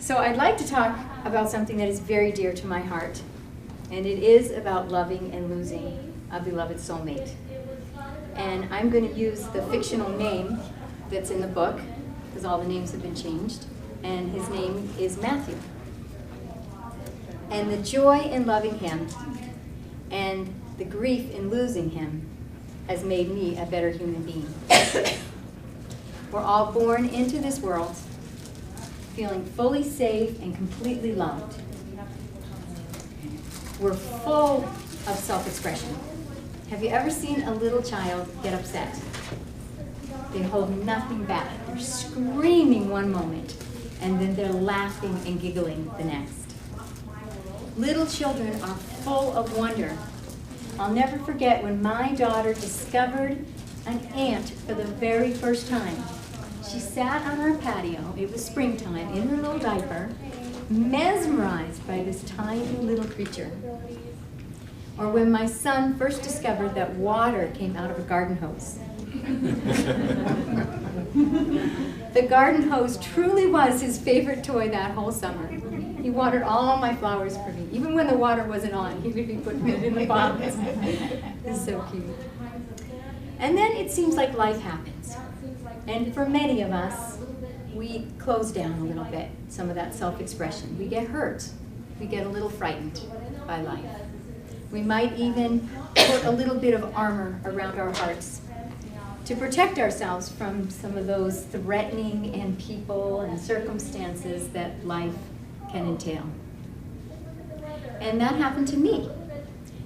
So I'd like to talk about something that is very dear to my heart, and it is about loving and losing a beloved soulmate. And I'm going to use the fictional name that's in the book, because all the names have been changed, and his name is Matthew. And the joy in loving him and the grief in losing him has made me a better human being. We're all born into this world feeling fully safe and completely loved. We're full of self-expression. Have you ever seen a little child get upset? They hold nothing back. They're screaming one moment, and then they're laughing and giggling the next. Little children are full of wonder. I'll never forget when my daughter discovered an ant for the very first time. She sat on our patio, it was springtime, in her little diaper, mesmerized by this tiny little creature. Or when my son first discovered that water came out of a garden hose. The garden hose truly was his favorite toy that whole summer. He watered all my flowers for me. Even when the water wasn't on, he would be putting it in the bottles. It's so cute. And then it seems like life happens. And for many of us, we close down a little bit, some of that self-expression. We get hurt. We get a little frightened by life. We might even put a little bit of armor around our hearts to protect ourselves from some of those threatening and people and circumstances that life can entail. And that happened to me.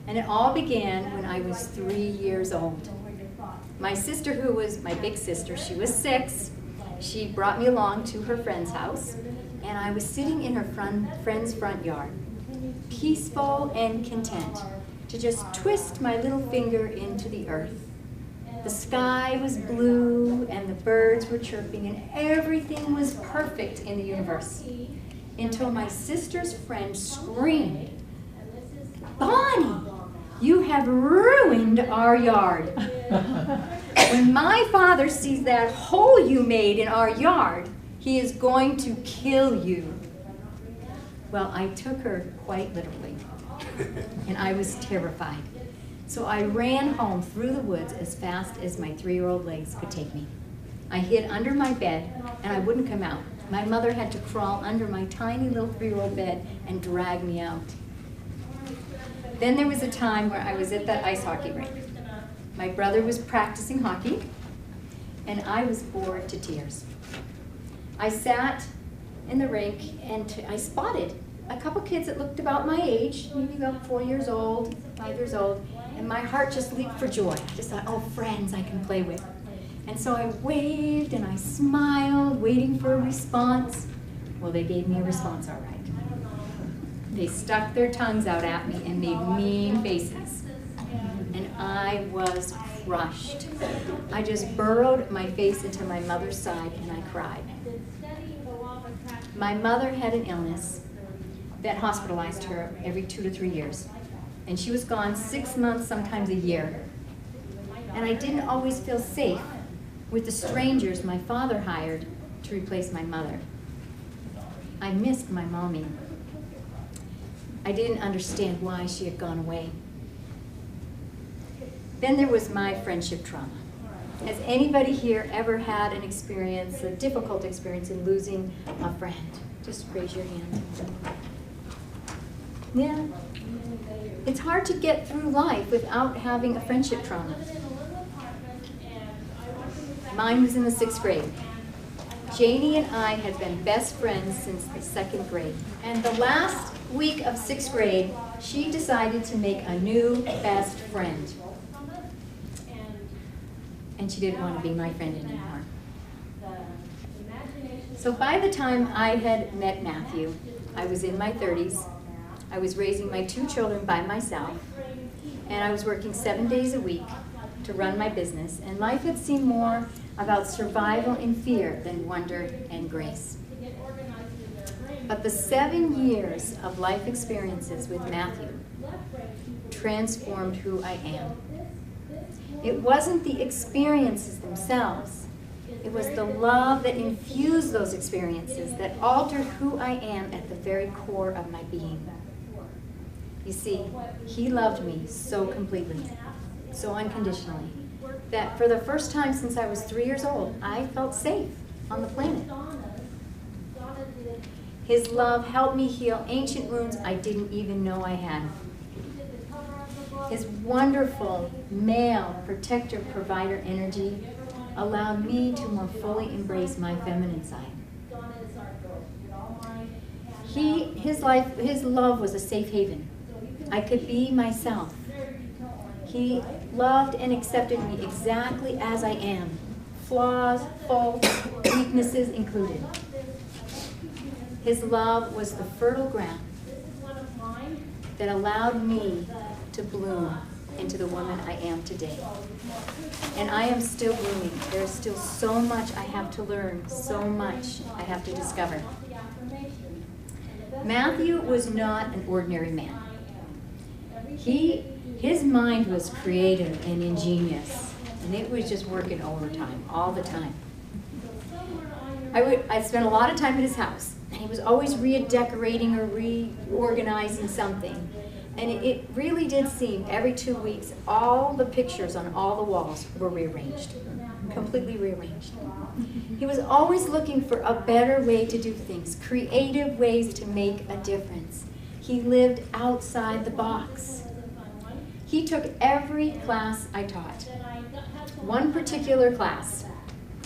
And it all began when I was 3 years old. My sister, who was my big sister, she was 6. She brought me along to her friend's house, and I was sitting in her friend's front yard, peaceful and content, to just twist my little finger into the earth. The sky was blue, and the birds were chirping, and everything was perfect in the universe, until my sister's friend screamed, "Bonnie, you have ruined our yard. When my father sees that hole you made in our yard, he is going to kill you." Well, I took her quite literally, and I was terrified. So I ran home through the woods as fast as my 3-year-old legs could take me. I hid under my bed, and I wouldn't come out. My mother had to crawl under my tiny little 3-year-old bed and drag me out. Then there was a time where I was at the ice hockey rink. My brother was practicing hockey, and I was bored to tears. I sat in the rink, and I spotted a couple kids that looked about my age, maybe about 4 years old, 5 years old, and my heart just leaped for joy. I just thought, oh, friends I can play with. And so I waved and I smiled, waiting for a response. Well, they gave me a response, all right. They stuck their tongues out at me and made mean faces. And I was crushed. I just burrowed my face into my mother's side and I cried. My mother had an illness that hospitalized her every 2 to 3 years. And she was gone 6 months, sometimes a year. And I didn't always feel safe with the strangers my father hired to replace my mother. I missed my mommy. I didn't understand why she had gone away. Then there was my friendship trauma. Has anybody here ever had an experience, a difficult experience in losing a friend? Just raise your hand. Yeah. It's hard to get through life without having a friendship trauma. Mine was in the 6th grade. Janie and I had been best friends since the 2nd grade. And the last week of 6th grade, she decided to make a new best friend. And she didn't want to be my friend anymore. So by the time I had met Matthew, I was in my 30s. I was raising my 2 children by myself, and I was working 7 days a week to run my business, and life had seemed more about survival and fear than wonder and grace. But the 7 years of life experiences with Matthew transformed who I am. It wasn't the experiences themselves, It was the love that infused those experiences that altered who I am at the very core of my being. You see, he loved me so completely, so unconditionally, that for the first time since I was 3 years old, I felt safe on the planet. His love helped me heal ancient wounds I didn't even know I had. His wonderful male protector provider energy allowed me to more fully embrace my feminine side. His love was a safe haven. I could be myself. He loved and accepted me exactly as I am, flaws, faults, weaknesses included. His love was the fertile ground that allowed me to bloom into the woman I am today. And I am still blooming. There's still so much I have to learn, so much I have to discover. Matthew was not an ordinary man. His mind was creative and ingenious, and it was just working overtime all the time. I spent a lot of time at his house, and he was always redecorating or reorganizing something. And it really did seem every 2 weeks, all the pictures on all the walls were rearranged, completely rearranged. He was always looking for a better way to do things, creative ways to make a difference. He lived outside the box. He took every class I taught. One particular class,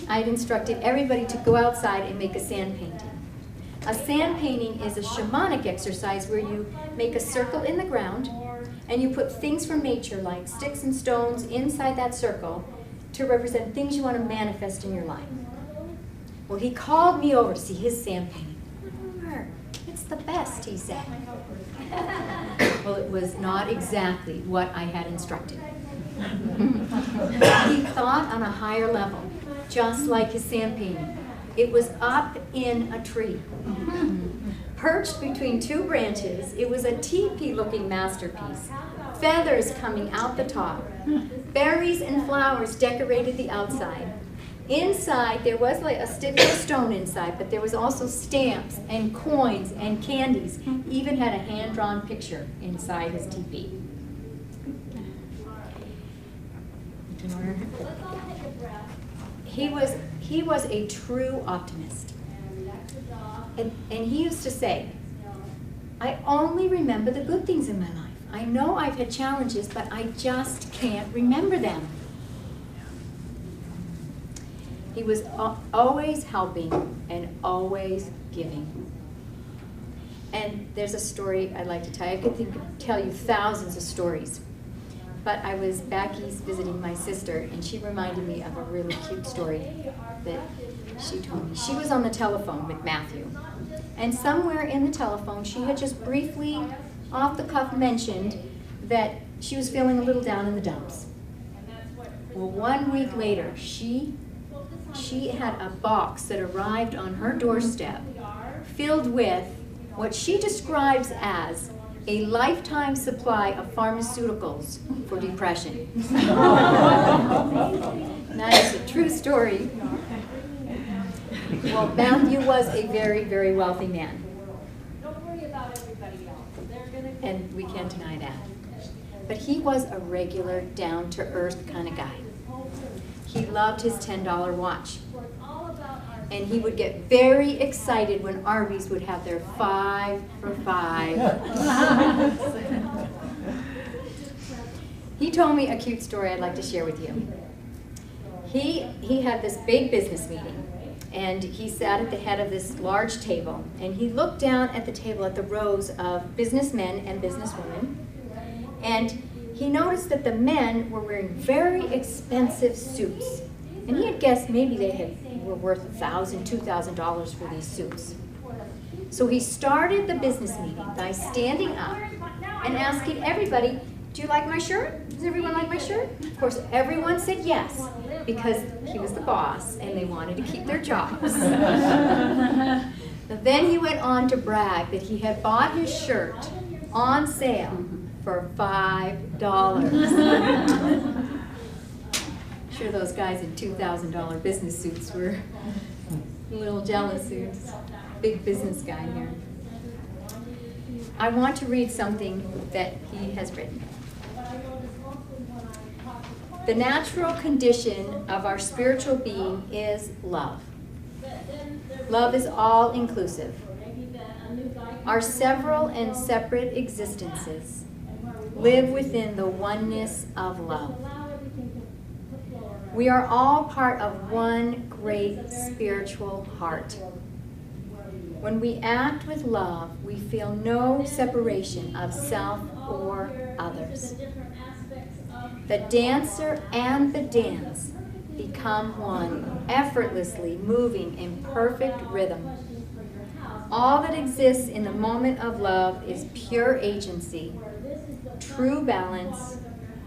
I had instructed everybody to go outside and make a sand painting. A sand painting is a shamanic exercise where you make a circle in the ground and you put things from nature like sticks and stones inside that circle to represent things you want to manifest in your life. Well, he called me over to see his sand painting. It's the best, he said. Well, it was not exactly what I had instructed. He thought on a higher level, just like his sand painting. It was up in a tree. Perched between 2 branches, it was a teepee-looking masterpiece. Feathers coming out the top. Berries and flowers decorated the outside. Inside, there was like a stick of stone inside, but there was also stamps and coins and candies. Even had a hand-drawn picture inside his teepee. He was a true optimist. And he used to say, I only remember the good things in my life. I know I've had challenges, but I just can't remember them. He was always helping and always giving. And there's a story I'd like to tell you. I could tell you thousands of stories. But I was back east visiting my sister, and she reminded me of a really cute story that she told me. She was on the telephone with Matthew. And somewhere in the telephone, she had just briefly, off the cuff, mentioned that she was feeling a little down in the dumps. Well, 1 week later, she had a box that arrived on her doorstep filled with what she describes as a lifetime supply of pharmaceuticals for depression. That is a true story. Well, Matthew was a very, very wealthy man. And we can't deny that. But he was a regular, down-to-earth kind of guy. He loved his $10 watch. And he would get very excited when Arby's would have their 5 for $5. He told me a cute story I'd like to share with you. He had this big business meeting, and he sat at the head of this large table, and he looked down at the table at the rows of businessmen and businesswomen, and he noticed that the men were wearing very expensive suits. And he had guessed maybe they were worth $1,000, $2,000 for these suits. So he started the business meeting by standing up and asking everybody, do you like my shirt? Does everyone like my shirt? Of course, everyone said yes, because he was the boss and they wanted to keep their jobs. Then he went on to brag that he had bought his shirt on sale for $5. sure those guys in $2,000 business suits were a little jealous. Who's big business guy here. I want to read something that he has written. The natural condition of our spiritual being is love. Love is all-inclusive. Our several and separate existences live within the oneness of love. We are all part of one great spiritual heart. When we act with love, we feel no separation of self or others. The dancer and the dance become one, effortlessly moving in perfect rhythm. All that exists in the moment of love is pure agency, true balance,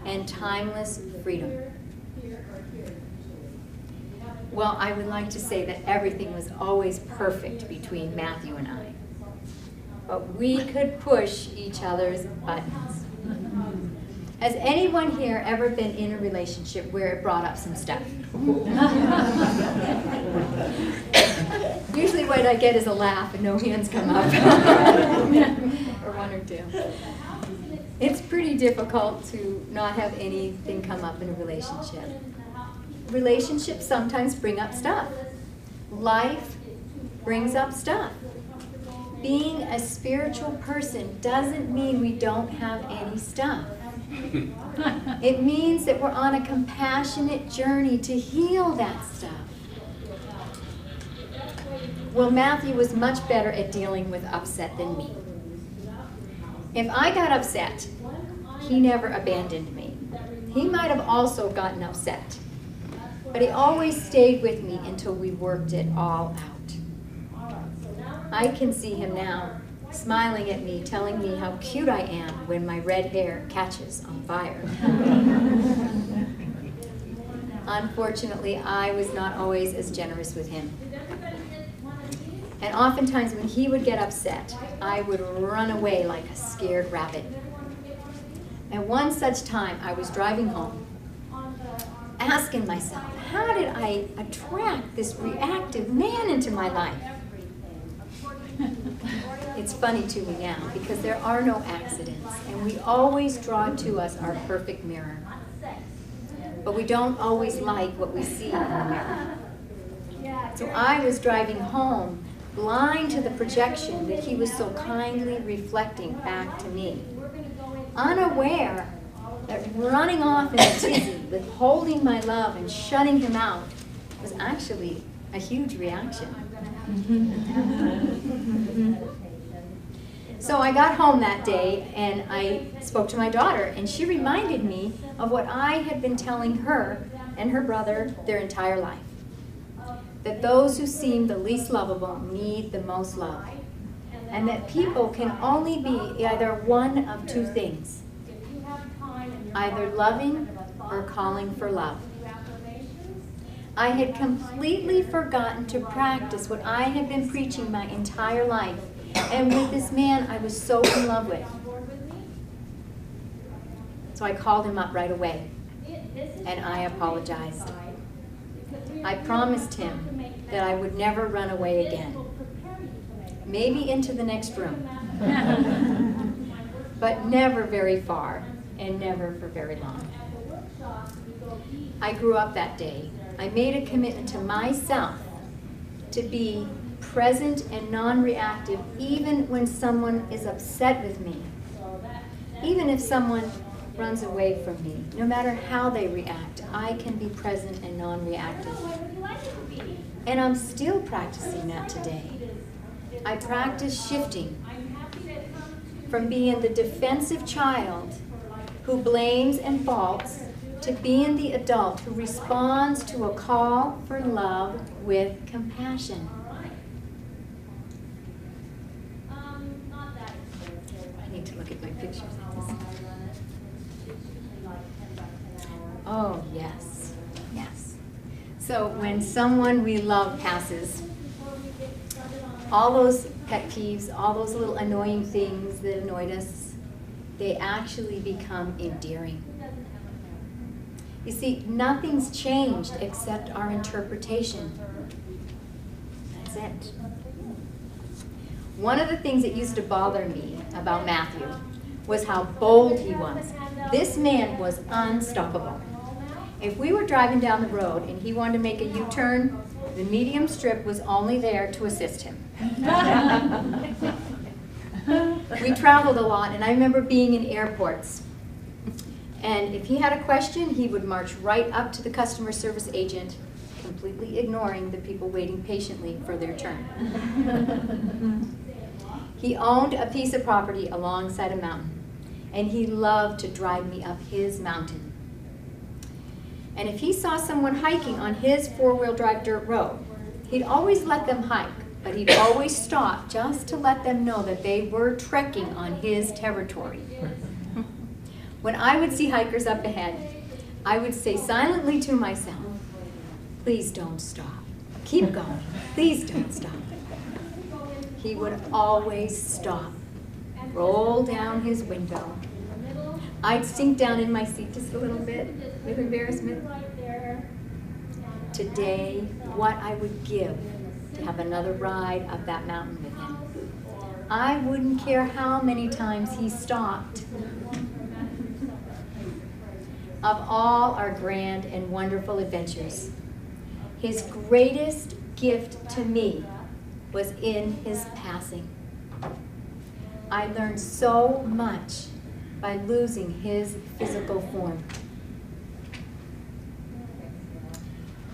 and timeless freedom. Well, I would like to say that everything was always perfect between Matthew and I. But we could push each other's buttons. Has anyone here ever been in a relationship where it brought up some stuff? Usually what I get is a laugh and no hands come up. Or one or two. It's pretty difficult to not have anything come up in a relationship. Relationships sometimes bring up stuff. Life brings up stuff. Being a spiritual person doesn't mean we don't have any stuff. It means that we're on a compassionate journey to heal that stuff. Well, Matthew was much better at dealing with upset than me. If I got upset, he never abandoned me. He might have also gotten upset, but he always stayed with me until we worked it all out. I can see him now, smiling at me, telling me how cute I am when my red hair catches on fire. Unfortunately, I was not always as generous with him. And oftentimes when he would get upset, I would run away like a scared rabbit. And one such time, I was driving home, asking myself, how did I attract this reactive man into my life? It's funny to me now because there are no accidents, and we always draw to us our perfect mirror. But we don't always like what we see in the mirror. So I was driving home, blind to the projection that he was so kindly reflecting back to me, unaware that running off in a tizzy, withholding my love and shutting him out was actually a huge reaction. So I got home that day and I spoke to my daughter, and she reminded me of what I had been telling her and her brother their entire life. That those who seem the least lovable need the most love. And that people can only be either one of two things. Either loving or calling for love. I had completely forgotten to practice what I had been preaching my entire life, and with this man I was so in love with. So I called him up right away, and I apologized. I promised him that I would never run away again. Maybe into the next room, but never very far, and never for very long. I grew up that day. I made a commitment to myself to be present and non-reactive even when someone is upset with me. Even if someone runs away from me, no matter how they react, I can be present and non-reactive. And I'm still practicing that today. I practice shifting from being the defensive child who blames and faults to being the adult who responds to a call for love with compassion. I need to look at my pictures. Oh, yes, yes. So when someone we love passes, all those pet peeves, all those little annoying things that annoyed us, they actually become endearing. You see, nothing's changed except our interpretation. That's it. One of the things that used to bother me about Matthew was how bold he was. This man was unstoppable. If we were driving down the road and he wanted to make a U-turn, the medium strip was only there to assist him. We traveled a lot, and I remember being in airports. And if he had a question, he would march right up to the customer service agent, completely ignoring the people waiting patiently for their turn. He owned a piece of property alongside a mountain, and he loved to drive me up his mountain. And if he saw someone hiking on his four-wheel drive dirt road, he'd always let them hike, but he'd always stop just to let them know that they were trekking on his territory. When I would see hikers up ahead, I would say silently to myself, "Please don't stop. Keep going. Please don't stop." He would always stop, roll down his window. I'd sink down in my seat just a little bit with embarrassment. Today, what I would give to have another ride up that mountain with him. I wouldn't care how many times he stopped. Of all our grand and wonderful adventures, his greatest gift to me was in his passing. I learned so much by losing his physical form.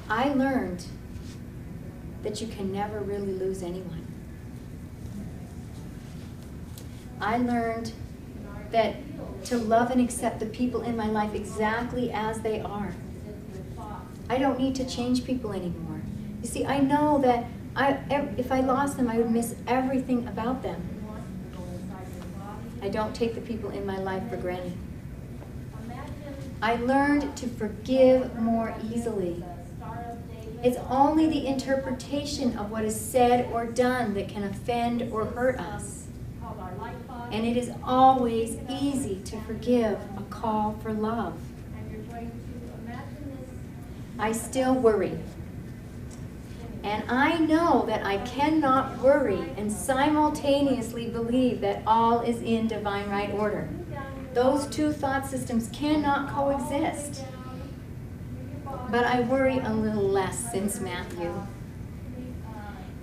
I learned that you can never really lose anyone. I learned that to love and accept the people in my life exactly as they are. I don't need to change people anymore. You see, I know that if I lost them, I would miss everything about them. I don't take the people in my life for granted. I learned to forgive more easily. It's only the interpretation of what is said or done that can offend or hurt us. And it is always easy to forgive a call for love. I still worry. And I know that I cannot worry and simultaneously believe that all is in divine right order. Those two thought systems cannot coexist. But I worry a little less since Matthew,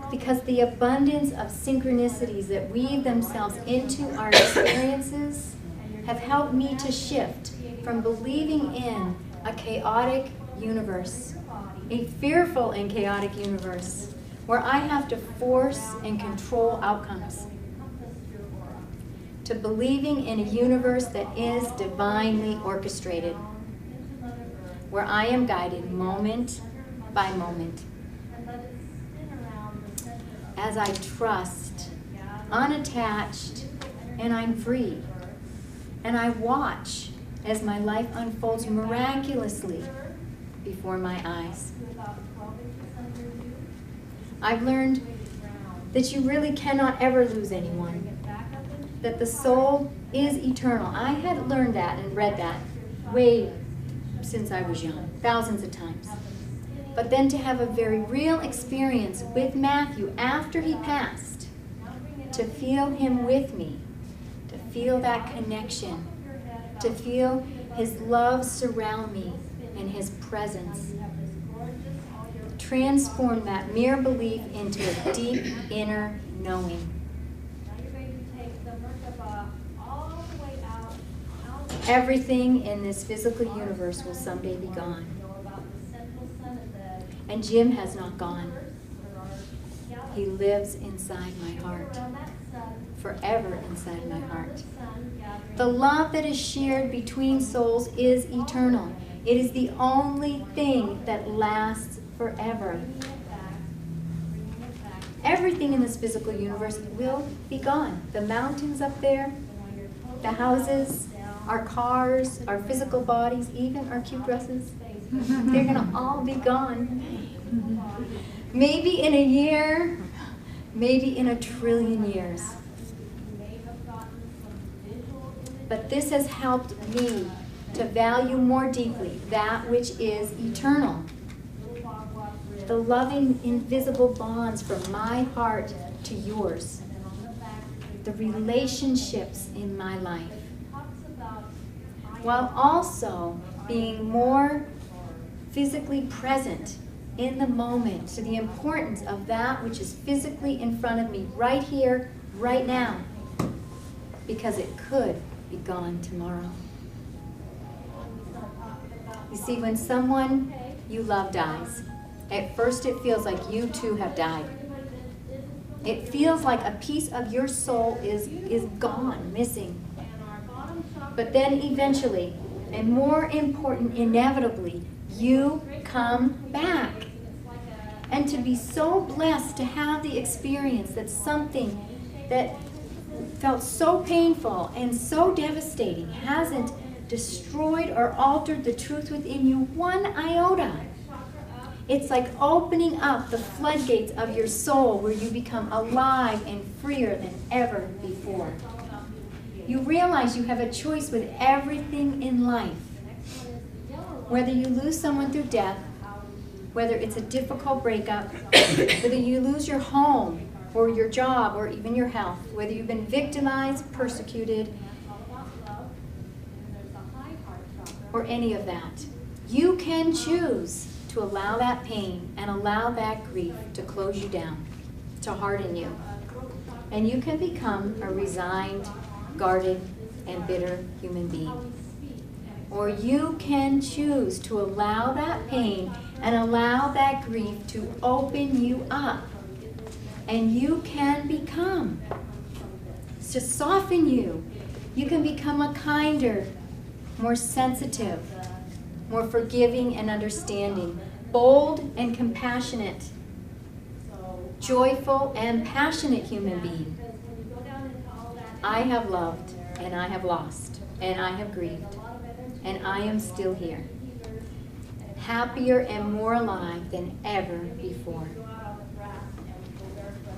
because the abundance of synchronicities that weave themselves into our experiences have helped me to shift from believing in a chaotic universe, a fearful and chaotic universe, where I have to force and control outcomes, to believing in a universe that is divinely orchestrated, where I am guided moment by moment. As I trust, unattached, and I'm free. And I watch as my life unfolds miraculously before my eyes. I've learned that you really cannot ever lose anyone, that the soul is eternal. I had learned that and read that way since I was young, thousands of times. But then to have a very real experience with Matthew after he passed, to feel him with me, to feel that connection, to feel his love surround me and his presence, transform that mere belief into a deep inner knowing. Everything in this physical universe will someday be gone. And Jim has not gone. He lives inside my heart, forever inside my heart. The love that is shared between souls is eternal. It is the only thing that lasts forever. Everything in this physical universe will be gone. The mountains up there, the houses, our cars, our physical bodies, even our cute dresses. They're going to all be gone. Maybe in a year, maybe in 1 trillion years. But this has helped me to value more deeply that which is eternal. The loving invisible bonds from my heart to yours. The relationships in my life. While also being more physically present in the moment to the importance of that which is physically in front of me right here, right now, because it could be gone tomorrow. You see, when someone you love dies, at first it feels like you too have died. It feels like a piece of your soul is gone, missing. But then eventually, and more important, inevitably, you come back. And to be so blessed to have the experience that something that felt so painful and so devastating hasn't destroyed or altered the truth within you one iota. It's like opening up the floodgates of your soul where you become alive and freer than ever before. You realize you have a choice with everything in life. Whether you lose someone through death, whether it's a difficult breakup, whether you lose your home or your job or even your health, whether you've been victimized, persecuted, or any of that, you can choose to allow that pain and allow that grief to close you down, to harden you. And you can become a resigned, guarded, and bitter human being. Or you can choose to allow that pain and allow that grief to open you up. And you can become, to soften you. You can become a kinder, more sensitive, more forgiving and understanding, bold and compassionate, joyful and passionate human being. I have loved, and I have lost, and I have grieved, and I am still here, happier and more alive than ever before.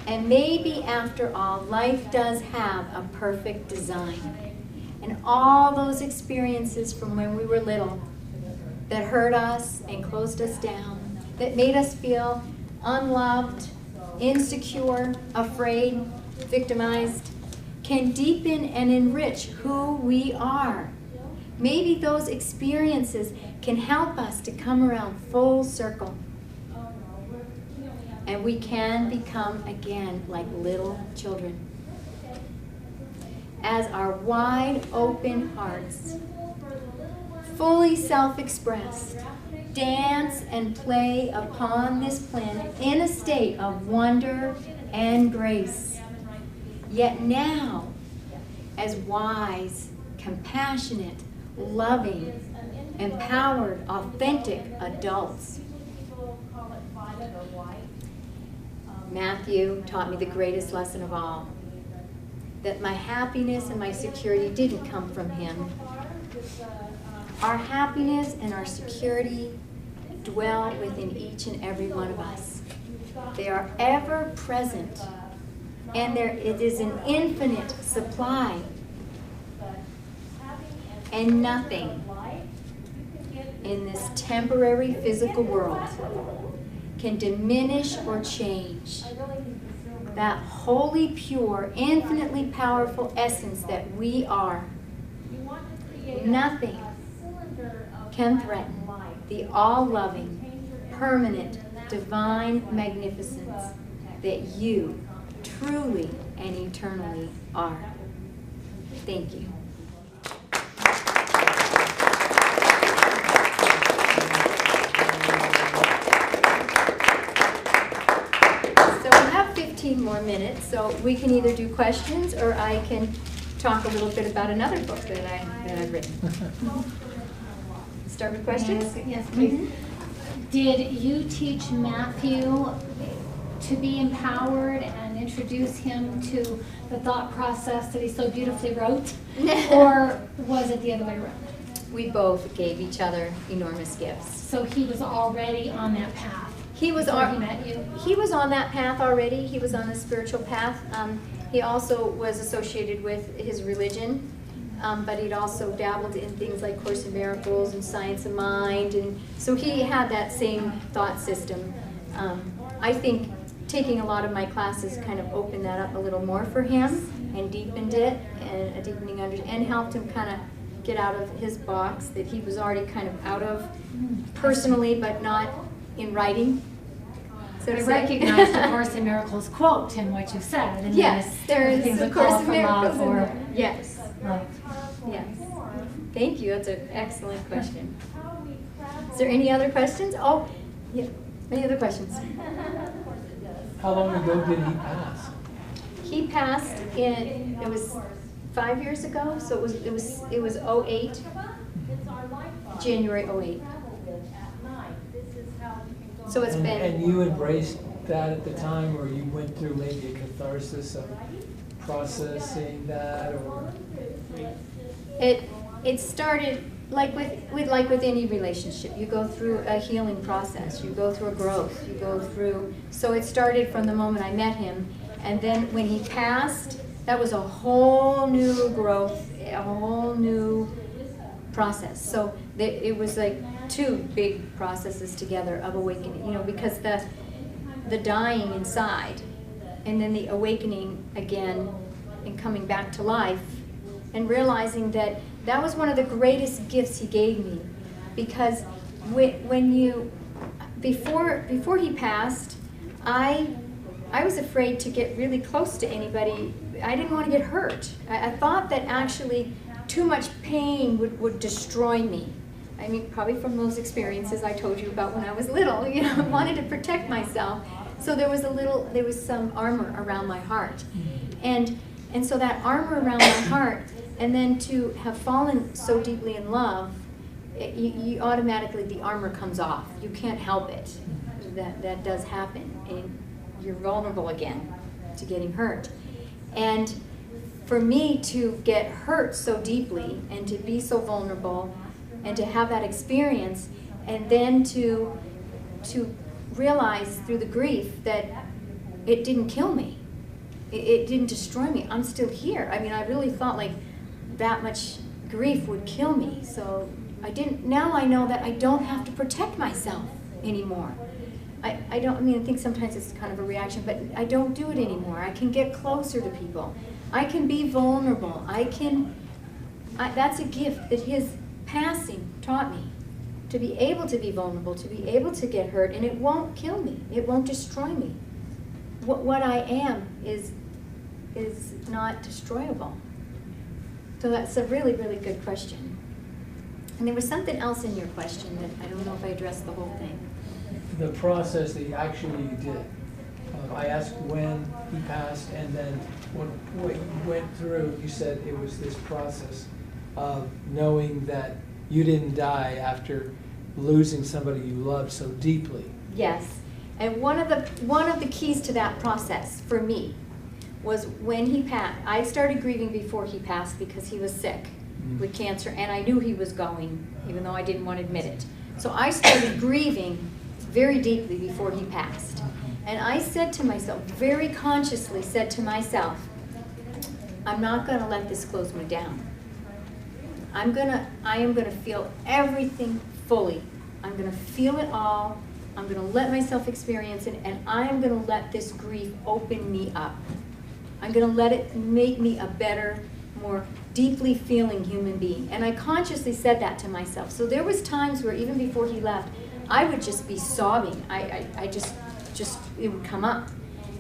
And maybe after all, life does have a perfect design. And all those experiences from when we were little that hurt us and closed us down, that made us feel unloved, insecure, afraid, victimized, can deepen and enrich who we are. Maybe those experiences can help us to come around full circle. And we can become again like little children. As our wide open hearts, fully self-expressed, dance and play upon this planet in a state of wonder and grace. Yet now, as wise, compassionate, loving, empowered, authentic adults. Matthew taught me the greatest lesson of all, that my happiness and my security didn't come from him. Our happiness and our security dwell within each and every one of us. They are ever present, and it is an infinite supply. And nothing in this temporary physical world can diminish or change that holy, pure, infinitely powerful essence that we are. Nothing can threaten the all-loving, permanent, divine magnificence that you truly and eternally are. Thank you. So we have 15 more minutes, so we can either do questions or I can talk a little bit about another book that I've written. Start with questions? Yes, please. Mm-hmm. Did you teach Matthew to be empowered and introduce him to the thought process that he so beautifully wrote? Or was it the other way around? We both gave each other enormous gifts. So he was already on that path. He was he met you? He was on that path already. He was on the spiritual path. He also was associated with his religion. but he'd also dabbled in things like Course in Miracles and Science of Mind, and so he had that same thought system. I think taking a lot of my classes kind of opened that up a little more for him and deepened it, and a deepening and helped him kind of get out of his box that he was already kind of out of personally, but not in writing. So I recognize the Course in Miracles quote in what you said. And yes, there is a Course in Miracles. Yes. Love. Yes. Thank you. That's an excellent question. Is there any other questions? Oh, yeah. Any other questions? How long ago did he pass? He passed in, it was 5 years ago, so it was 08, January 08. So it's been. And you embraced that at the time, or you went through maybe a catharsis of processing that, or? It started like with any relationship. You go through a healing process. You go through a growth. You go through. So it started from the moment I met him, and then when he passed, that was a whole new growth, a whole new process. So it was like two big processes together of awakening. You know, because the dying inside, and then the awakening again, and coming back to life, and realizing that that was one of the greatest gifts he gave me, because when you before he passed, I was afraid to get really close to anybody. I didn't want to get hurt. I thought that actually too much pain would destroy me. I mean, probably from those experiences I told you about when I was little. You know, I wanted to protect myself. So there was some armor around my heart, and so that armor around my heart. And then to have fallen so deeply in love, you automatically, the armor comes off. You can't help it. That does happen. And you're vulnerable again to getting hurt. And for me to get hurt so deeply and to be so vulnerable and to have that experience, and then to realize through the grief that it didn't kill me. It didn't destroy me. I'm still here. I mean, I really thought like that much grief would kill me. So I didn't. Now I know that I don't have to protect myself anymore. I think sometimes it's kind of a reaction, but I don't do it anymore. I can get closer to people. I can be vulnerable. That's a gift that his passing taught me, to be able to be vulnerable, to be able to get hurt, and it won't kill me. It won't destroy me. What I am is not destroyable. So that's a really, really good question. And there was something else in your question that I don't know if I addressed the whole thing. The process that actually you did. I asked when he passed, and then what you went through. You said it was this process of knowing that you didn't die after losing somebody you loved so deeply. Yes, and one of the keys to that process for me was when he passed. I started grieving before he passed because he was sick with cancer, and I knew he was going, even though I didn't want to admit it. So I started grieving very deeply before he passed. And I said to myself, very consciously said to myself, I'm not going to let this close me down. I am going to feel everything fully. I'm going to feel it all. I'm going to let myself experience it, and I am going to let this grief open me up. I'm going to let it make me a better, more deeply feeling human being. And I consciously said that to myself. So there was times where even before he left, I would just be sobbing. I just it would come up.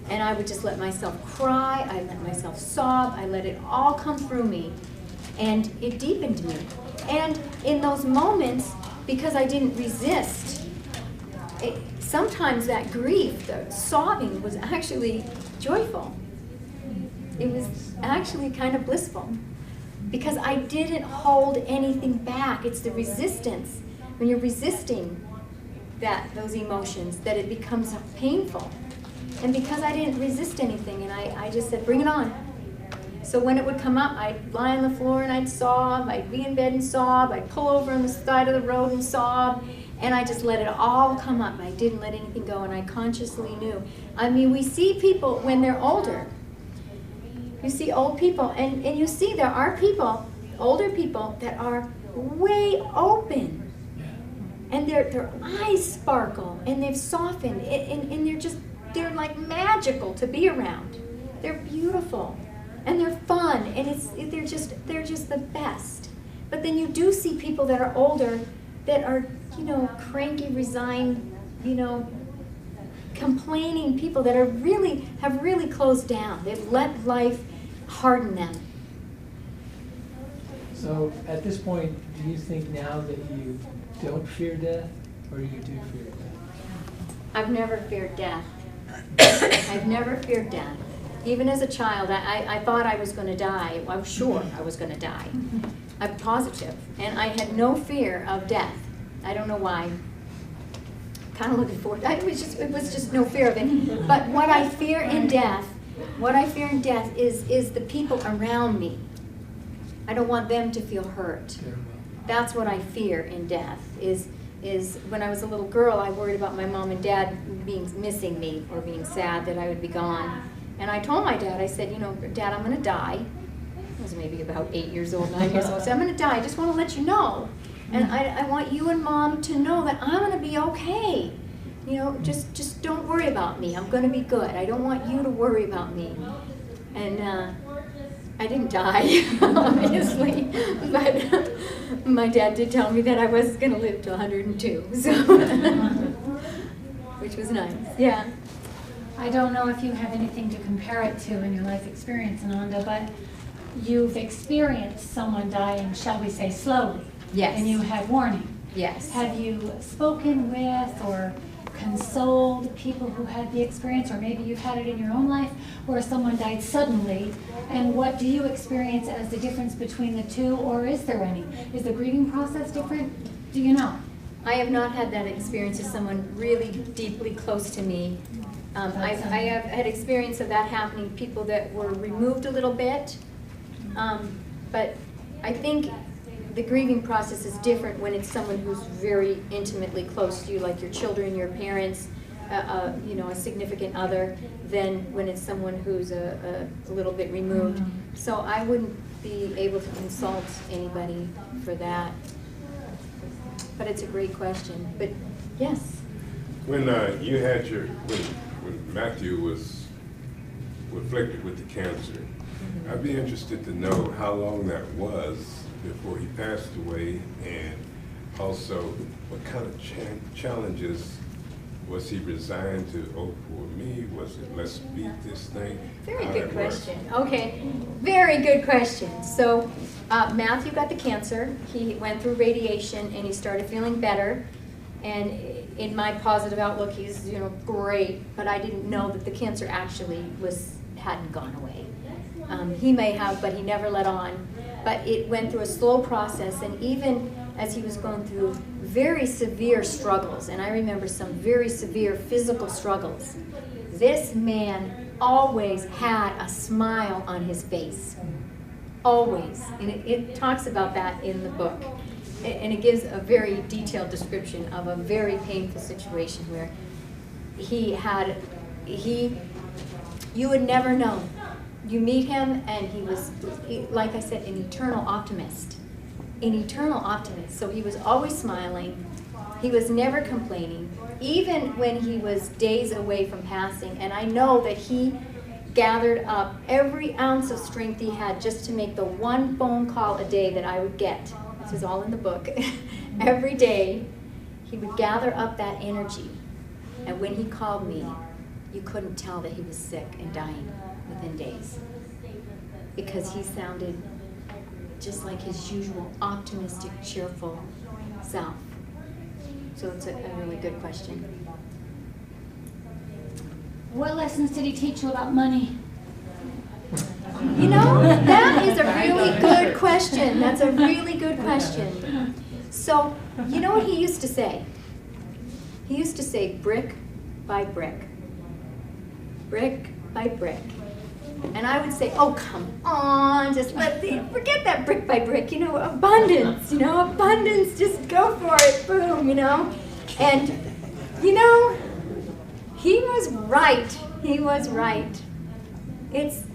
And I would just let myself cry. I let myself sob. I let it all come through me. And it deepened me. And in those moments, because I didn't resist, sometimes that grief, the sobbing, was actually joyful. It was actually kind of blissful. Because I didn't hold anything back. It's the resistance. When you're resisting those emotions, that it becomes painful. And because I didn't resist anything, and I just said, bring it on. So when it would come up, I'd lie on the floor and I'd sob. I'd be in bed and sob. I'd pull over on the side of the road and sob. And I just let it all come up. I didn't let anything go, and I consciously knew. I mean, we see people when they're older. You see old people, and you see there are people, older people that are way open. And their eyes sparkle, and they've softened, and they're like magical to be around. They're beautiful, and they're fun, and they're just the best. But then you do see people that are older, that are, cranky, resigned, complaining people that have really closed down. They've let life harden them. So at this point, do you think now that you don't fear death, or you do fear death? I've never feared death. I've never feared death. Even as a child, I thought I was going to die. I was sure I was going to die. I'm positive. And I had no fear of death. I don't know why. Kind of looking forward. It was just no fear of it. But what I fear in death is the people around me. I don't want them to feel hurt. That's what I fear in death, is when I was a little girl, I worried about my mom and dad missing me or being sad that I would be gone. And I told my dad, I said, Dad, I'm going to die. I was maybe about 8 years old, 9 years old. I said, I'm going to die. I just want to let you know. And I want you and Mom to know that I'm going to be okay. Just don't worry about me. I'm going to be good. I don't want you to worry about me. And I didn't die, obviously, but my dad did tell me that I was going to live to 102, so which was nice. Yeah. I don't know if you have anything to compare it to in your life experience, Ananda, but you've experienced someone dying, shall we say, slowly. Yes. And you had warning. Yes. Have you spoken with or consoled people who had the experience, or maybe you've had it in your own life where someone died suddenly, and what do you experience as the difference between the two, or is there any? Is the grieving process different? Do you know? I have not had that experience of someone really deeply close to me. I have had experience of that happening, people that were removed a little bit, but I think the grieving process is different when it's someone who's very intimately close to you, like your children, your parents, a significant other, than when it's someone who's a little bit removed. So I wouldn't be able to consult anybody for that. But it's a great question. But yes. When you had when Matthew was afflicted with the cancer, I'd be interested to know how long that was before he passed away, and also what kind of challenges was he resigned to? Oh, for me, was it let's beat this thing? Very good question. Okay, very good question. So Matthew got the cancer. He went through radiation, and he started feeling better. And in my positive outlook, he's great. But I didn't know that the cancer actually hadn't gone away. He may have, but he never let on. But it went through a slow process, and even as he was going through very severe struggles, and I remember some very severe physical struggles, this man always had a smile on his face. Always. And it talks about that in the book. And it gives a very detailed description of a very painful situation where you would never know. You meet him, and he was, like I said, an eternal optimist. An eternal optimist. So he was always smiling. He was never complaining, even when he was days away from passing. And I know that he gathered up every ounce of strength he had just to make the one phone call a day that I would get. This is all in the book. Every day, he would gather up that energy. And when he called me, you couldn't tell that he was sick and dying within days, because he sounded just like his usual optimistic, cheerful self. So it's a really good question. What lessons did he teach you about money? That is a really good question. That's a really good question. So, you know what he used to say? He used to say brick by brick. Brick by brick. And I would say, oh, come on, just forget that brick by brick, abundance, abundance, just go for it, boom, And, he was right. He was right. It's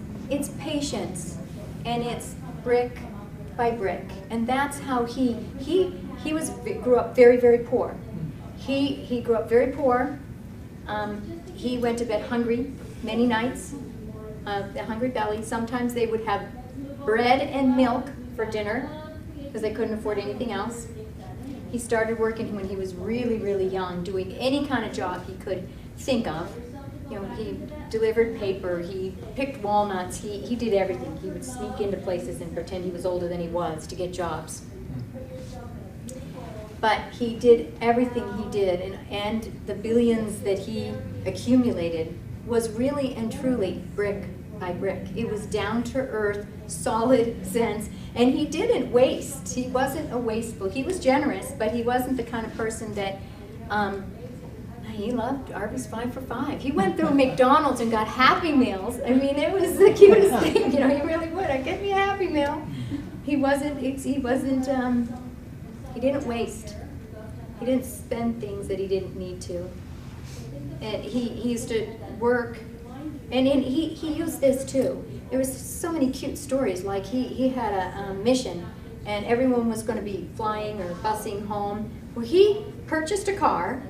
patience, and it's brick by brick, and that's how he grew up very, very poor. He grew up very poor. He went to bed hungry many nights, a hungry belly. Sometimes they would have bread and milk for dinner because they couldn't afford anything else. He started working when he was really, really young, doing any kind of job he could think of. You know, he delivered paper, he picked walnuts, he did everything. He would sneak into places and pretend he was older than he was to get jobs. But he did everything he did, and the billions that he accumulated was really and truly brick by brick. It was down to earth, solid sense, and he didn't waste. He wasn't a wasteful. He was generous, but he wasn't the kind of person that, he loved Arby's 5 for $5. He went through McDonald's and got Happy Meals. I mean, it was the cutest thing, you know, he really would. Get me a Happy Meal. He didn't waste. He didn't spend things that he didn't need to. And he used to work, and he used this too. There was so many cute stories, like he had a mission, and everyone was going to be flying or busing home. Well, he purchased a car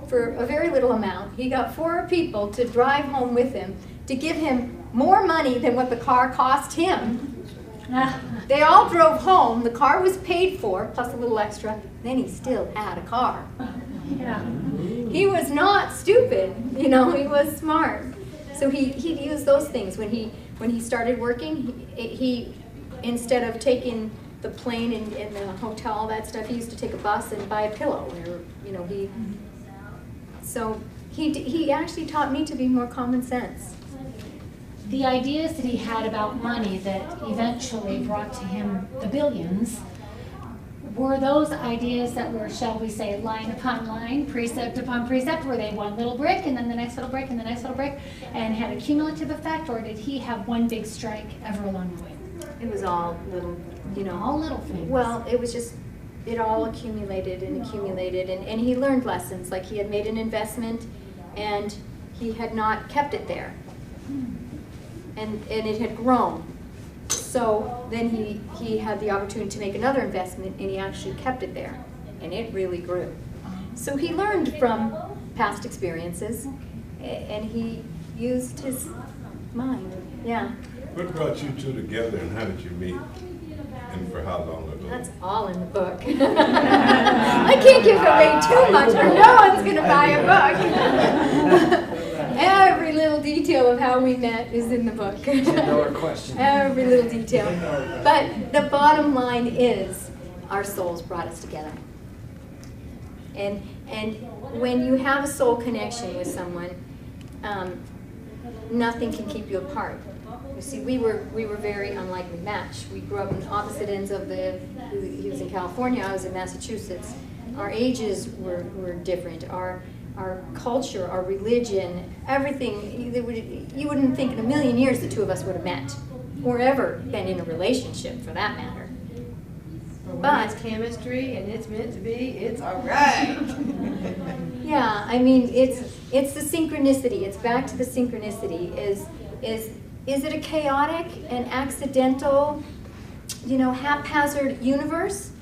for a very little amount. He got 4 people to drive home with him to give him more money than what the car cost him. They all drove home, the car was paid for, plus a little extra, then he still had a car. Yeah. He was not stupid, you know, he was smart. So he used those things. When he started working, he instead of taking the plane and the hotel, all that stuff, he used to take a bus and buy a pillow. Or, you know, so he actually taught me to be more common sense. The ideas that he had about money that eventually brought to him the billions, were those ideas that were, shall we say, line upon line, precept upon precept? Were they one little brick and then the next little brick and the next little brick and had a cumulative effect, or did he have one big strike ever along the way? It was all little, you know. All little things. Well, it was just, it all accumulated and accumulated, and he learned lessons. Like, he had made an investment and he had not kept it there. And it had grown. So then he had the opportunity to make another investment, and he actually kept it there, and it really grew. So he learned from past experiences, and he used his mind. Yeah. What brought you two together, and how did you meet, and for how long ago? That's all in the book. I can't give away too much, or no one's going to buy a book. Every little detail of how we met is in the book. Every little detail. But the bottom line is, our souls brought us together. And when you have a soul connection with someone, nothing can keep you apart. You see, we were very unlikely match. We grew up on opposite ends of he was in California, I was in Massachusetts. Our ages were different. Our culture, our religion, everything, you wouldn't think in a million years the two of us would have met, or ever been in a relationship, for that matter. But it's chemistry and it's meant to be, it's all right. Yeah, I mean, it's the synchronicity. It's back to the synchronicity. Is it a chaotic and accidental, you know, haphazard universe?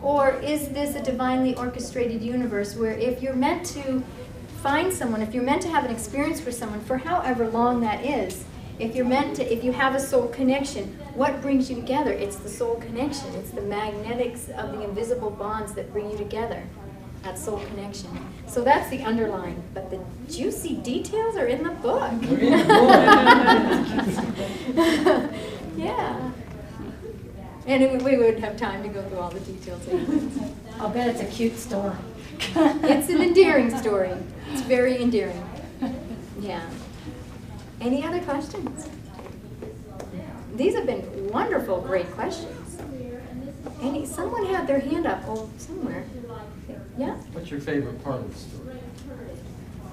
Or is this a divinely orchestrated universe where if you're meant to find someone, if you're meant to have an experience for someone for however long that is, if you have a soul connection, what brings you together? It's the soul connection. It's the magnetics of the invisible bonds that bring you together. That soul connection. So that's the underlying, but the juicy details are in the book. Yeah. And we wouldn't have time to go through all the details. I'll bet it's a cute story. It's an endearing story. It's very endearing. Yeah. Any other questions? These have been wonderful, great questions. Someone had their hand up somewhere. Yeah? What's your favorite part of the story?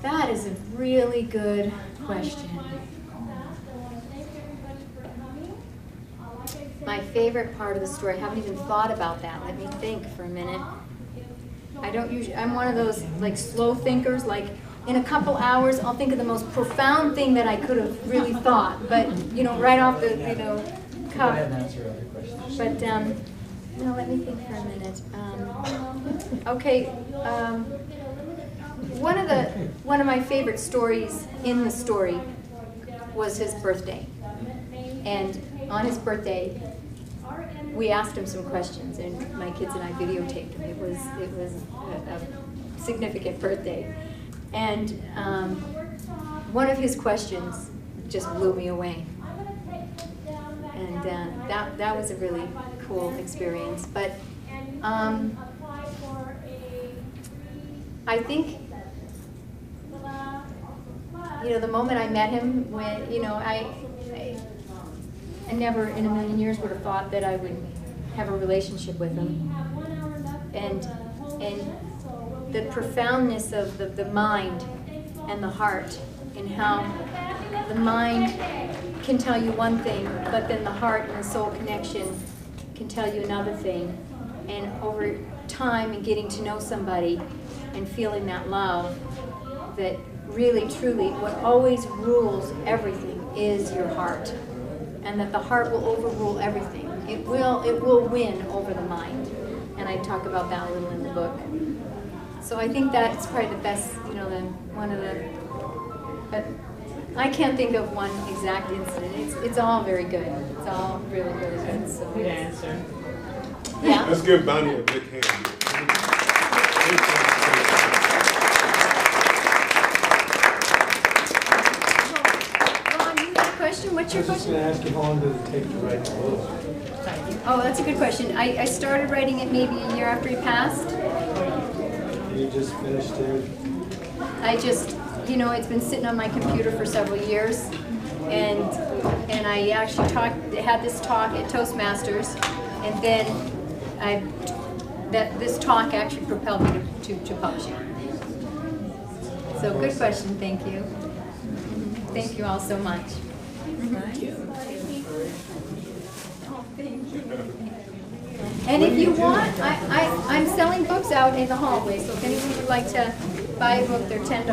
That is a really good question. My favorite part of the story, I haven't even thought about that. Let me think for a minute. I'm one of those like slow thinkers, like in a couple hours I'll think of the most profound thing that I could have really thought. But, you know, right off the, Go cup. ahead and answer other questions. But, no, let me think for a minute. Okay, one of my favorite stories in the story was his birthday. And on his birthday, we asked him some questions, and my kids and I videotaped him. It was a significant birthday. And one of his questions just blew me away. And that was a really cool experience. But I think, the moment I met him, when, I never in a million years would have thought that I would have a relationship with him. And the profoundness of the mind and the heart, and how the mind can tell you one thing, but then the heart and the soul connection can tell you another thing. And over time and getting to know somebody and feeling that love, that really, truly, what always rules everything is your heart. And that the heart will overrule everything. It will win over the mind. And I talk about that a little in the book. So I think that's probably the best, but I can't think of one exact incident. It's all very good. It's all really, really good. So Good answer. yeah. Let's give Bonnie a big hand. Ron, you had a question? What's your I was just question? going to ask you, how long did it take to write the book? Oh, that's a good question. I started writing it maybe a year after he passed. You just finished it? I just, it's been sitting on my computer for several years, and I actually had this talk at Toastmasters, and then this talk actually propelled me to publishing. So good question, thank you. Thank you all so much. Thank you. And if you want, I'm selling books out in the hallway, so if anyone would like to buy a book, they're $10.